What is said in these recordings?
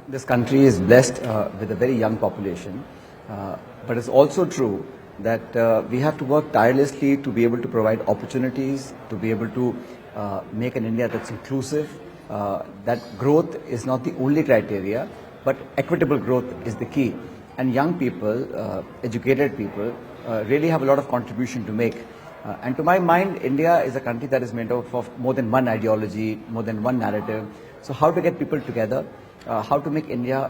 This country is blessed with a very young population, but it's also true that we have to work tirelessly to be able to provide opportunities, to be able to make an India that's inclusive, that growth is not the only criteria, but equitable growth is the key. And young people, educated people, really have a lot of contribution to make. And to my mind, India is a country that is made up of more than one ideology, more than one narrative. So how to get people together, how to make India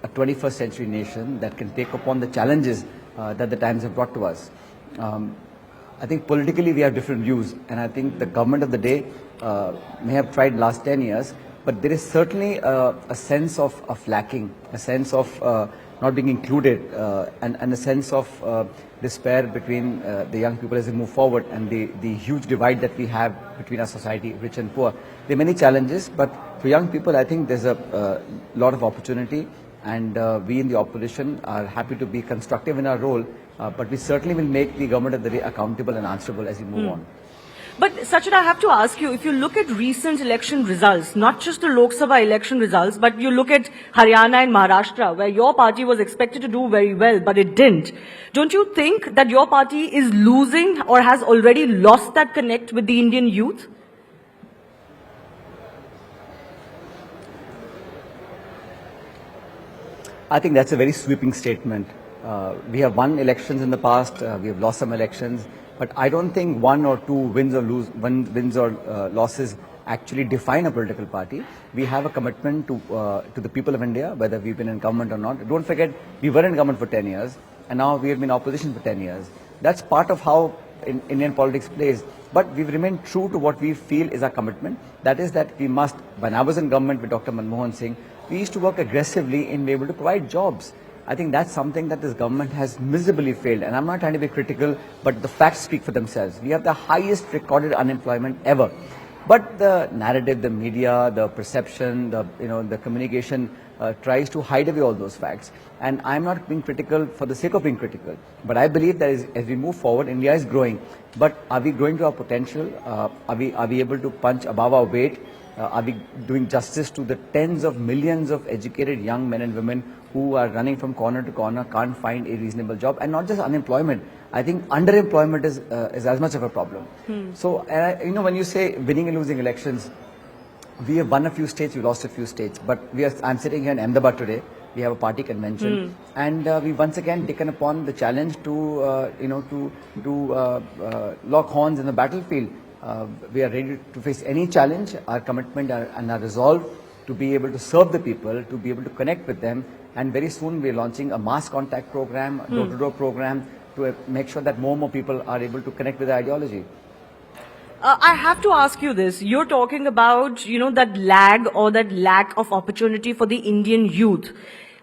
a 21st century nation that can take upon the challenges that the times have brought to us. I think politically we have different views, and I think the government of the day may have tried last 10 years, but there is certainly a sense of lacking, a sense of not being included, and a sense of despair between the young people as they move forward, and the huge divide that we have between our society, rich and poor. There are many challenges, but for young people, I think there's a lot of opportunity, and we in the opposition are happy to be constructive in our role, but we certainly will make the government of the day accountable and answerable as we move on. But Sachin, I have to ask you, if you look at recent election results, not just the Lok Sabha election results, but you look at Haryana and Maharashtra, where your party was expected to do very well, but it didn't. Don't you think that your party is losing or has already lost that connect with the Indian youth? I think that's a very sweeping statement. We have won elections in the past, we have lost some elections, but I don't think one or two wins or losses actually define a political party. We have a commitment to the people of India, whether we've been in government or not. Don't forget, we were in government for 10 years, and now we have been in opposition for 10 years. That's part of how Indian politics plays. But we've remained true to what we feel is our commitment. That is that we must, when I was in government with Dr. Manmohan Singh, we used to work aggressively in being able to provide jobs. I think that's something that this government has miserably failed. And I'm not trying to be critical, but the facts speak for themselves. We have the highest recorded unemployment ever. But the narrative, the media, the perception, the communication tries to hide away all those facts. And I'm not being critical for the sake of being critical. But I believe that as we move forward, India is growing. But are we growing to our potential? Are we able to punch above our weight? Are we doing justice to the tens of millions of educated young men and women who are running from corner to corner, can't find a reasonable job? And not just unemployment. I think underemployment is as much of a problem. So, when you say winning and losing elections, we have won a few states, we lost a few states. But I'm sitting here in Ahmedabad today. We have a party convention, and we once again taken upon the challenge to lock horns in the battlefield. We are ready to face any challenge. Our commitment and our resolve to be able to serve the people, to be able to connect with them, and very soon we are launching a mass contact program, a door-to-door program, to make sure that more and more people are able to connect with the ideology. I have to ask you this. You're talking about, that lag or that lack of opportunity for the Indian youth.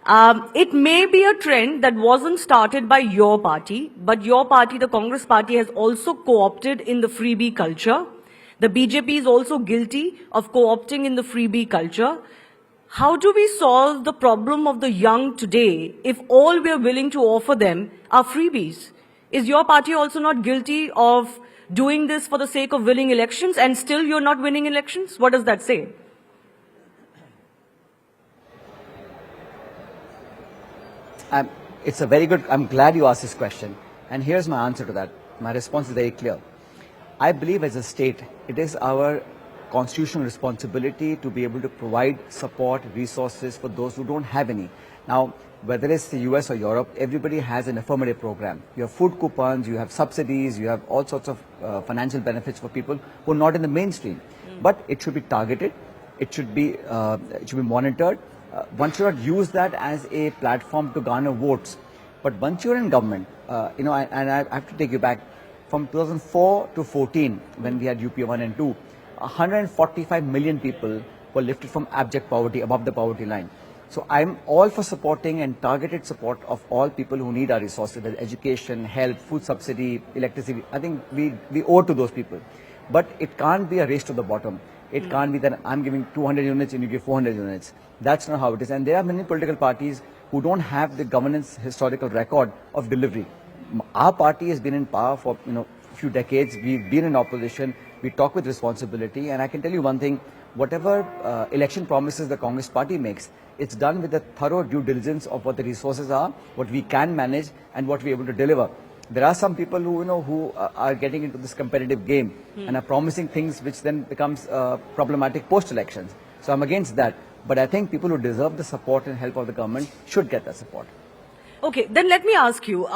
It may be a trend that wasn't started by your party, but your party, the Congress party, has also co-opted in the freebie culture. The BJP is also guilty of co-opting in the freebie culture. How do we solve the problem of the young today if all we are willing to offer them are freebies? Is your party also not guilty of doing this for the sake of winning elections, and still you're not winning elections? What does that say? I'm glad you asked this question. And here's my answer to that. My response is very clear. I believe as a state, it is our constitutional responsibility to be able to provide support, resources for those who don't have any. Now, whether it's the US or Europe, everybody has an affirmative program. You have food coupons, you have subsidies, you have all sorts of financial benefits for people who are not in the mainstream. But it should be targeted, it should be monitored. One should not use that as a platform to garner votes. But once you're in government, and I have to take you back, from 2004 to 14, when we had UP 1 and 2, 145 million people were lifted from abject poverty, above the poverty line. So I'm all for supporting and targeted support of all people who need our resources, whether education, health, food subsidy, electricity. I think we owe to those people. But it can't be a race to the bottom. It can't be that I'm giving 200 units and you give 400 units. That's not how it is. And there are many political parties who don't have the governance historical record of delivery. Our party has been in power for a few decades. We've been in opposition. We talk with responsibility. And I can tell you one thing, whatever election promises the Congress party makes, it's done with a thorough due diligence of what the resources are, what we can manage, and what we're able to deliver. There are some people who, who are getting into this competitive game and are promising things which then becomes problematic post-elections. So I'm against that. But I think people who deserve the support and help of the government should get that support. Okay, then let me ask you,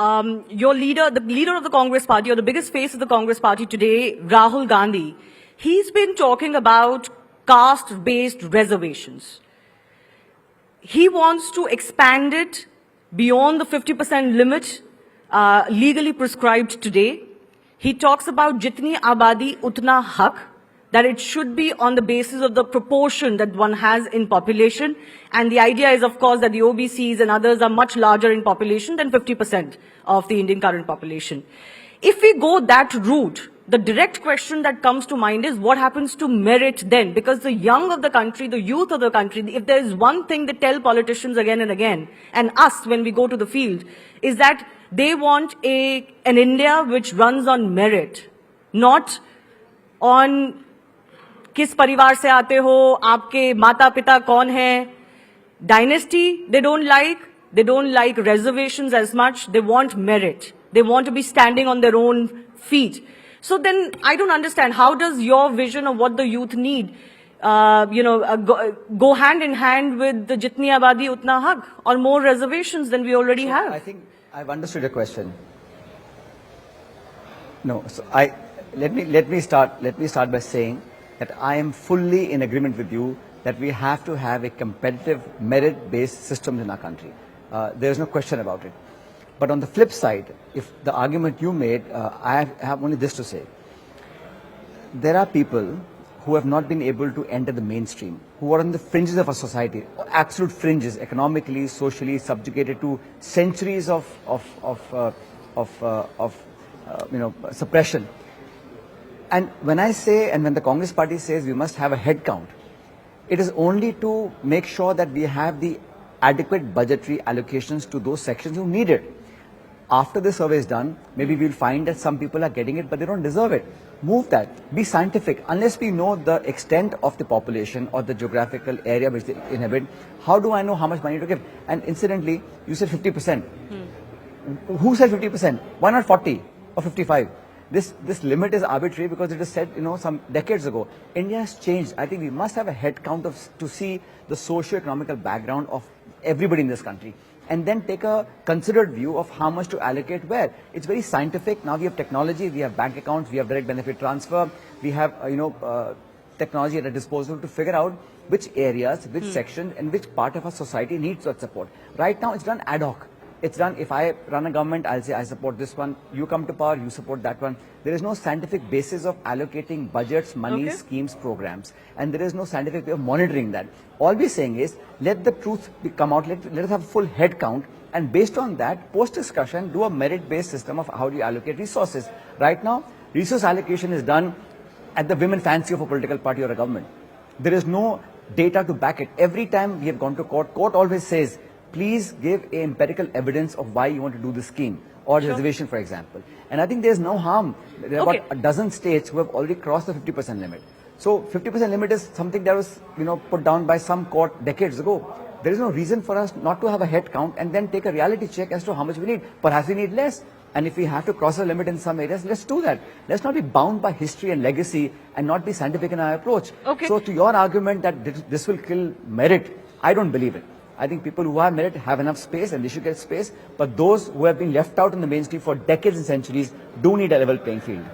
your leader, the leader of the Congress party, or the biggest face of the Congress party today, Rahul Gandhi, he's been talking about caste-based reservations. He wants to expand it beyond the 50% limit legally prescribed today. He talks about jitni abadi utna hak, that it should be on the basis of the proportion that one has in population. And the idea is, of course, that the OBCs and others are much larger in population than 50% of the Indian current population. If we go that route, the direct question that comes to mind is what happens to merit then? Because the young of the country, the youth of the country, if there is one thing they tell politicians again and again, and us when we go to the field, is that they want an India which runs on merit, not on किस परिवार से आते हो, आपके माता पिता कौन है. Dynasty, they don't like reservations as much, they want merit. They want to be standing on their own feet. So then I don't understand, how does your vision of what the youth need, go hand in hand with the jitni abadi utna hak, or more reservations than we already have? I think I've understood your question. No, so let me start by saying that I am fully in agreement with you that we have to have a competitive merit-based system in our country. There is no question about it. But on the flip side, if the argument you made, I have only this to say. There are people who have not been able to enter the mainstream, who are on the fringes of our society, absolute fringes, economically, socially, subjugated to centuries of suppression. And when I say, and when the Congress party says we must have a head count, it is only to make sure that we have the adequate budgetary allocations to those sections who need it. After the survey is done, maybe we'll find that some people are getting it, but they don't deserve it. Move that. Be scientific. Unless we know the extent of the population or the geographical area which they inhabit, how do I know how much money to give? And incidentally, you said 50%. Who said 50%? Why not 40 or 55? This limit is arbitrary because it was set, some decades ago. India has changed. I think we must have a head count to see the socio-economical background of everybody in this country, and then take a considered view of how much to allocate where. It's very scientific. Now we have technology, we have bank accounts, we have direct benefit transfer, we have, technology at our disposal to figure out which areas, which section, and which part of our society needs such support. Right now it's done ad hoc. It's done, if I run a government, I'll say I support this one, you come to power, you support that one. There is no scientific basis of allocating budgets, money, schemes, programs. And there is no scientific way of monitoring that. All we're saying is, let the truth come out, let us have a full head count, and based on that, post-discussion, do a merit-based system of how do you allocate resources. Right now, resource allocation is done at the whim and fancy of a political party or a government. There is no data to back it. Every time we have gone to court, court always says, please give empirical evidence of why you want to do this scheme or reservation, for example. And I think there's no harm. There are about a dozen states who have already crossed the 50% limit. So 50% limit is something that was, put down by some court decades ago. There is no reason for us not to have a head count and then take a reality check as to how much we need. Perhaps we need less. And if we have to cross a limit in some areas, let's do that. Let's not be bound by history and legacy and not be scientific in our approach. So to your argument that this will kill merit, I don't believe it. I think people who have merit have enough space and they should get space. But those who have been left out in the mainstream for decades and centuries do need a level playing field.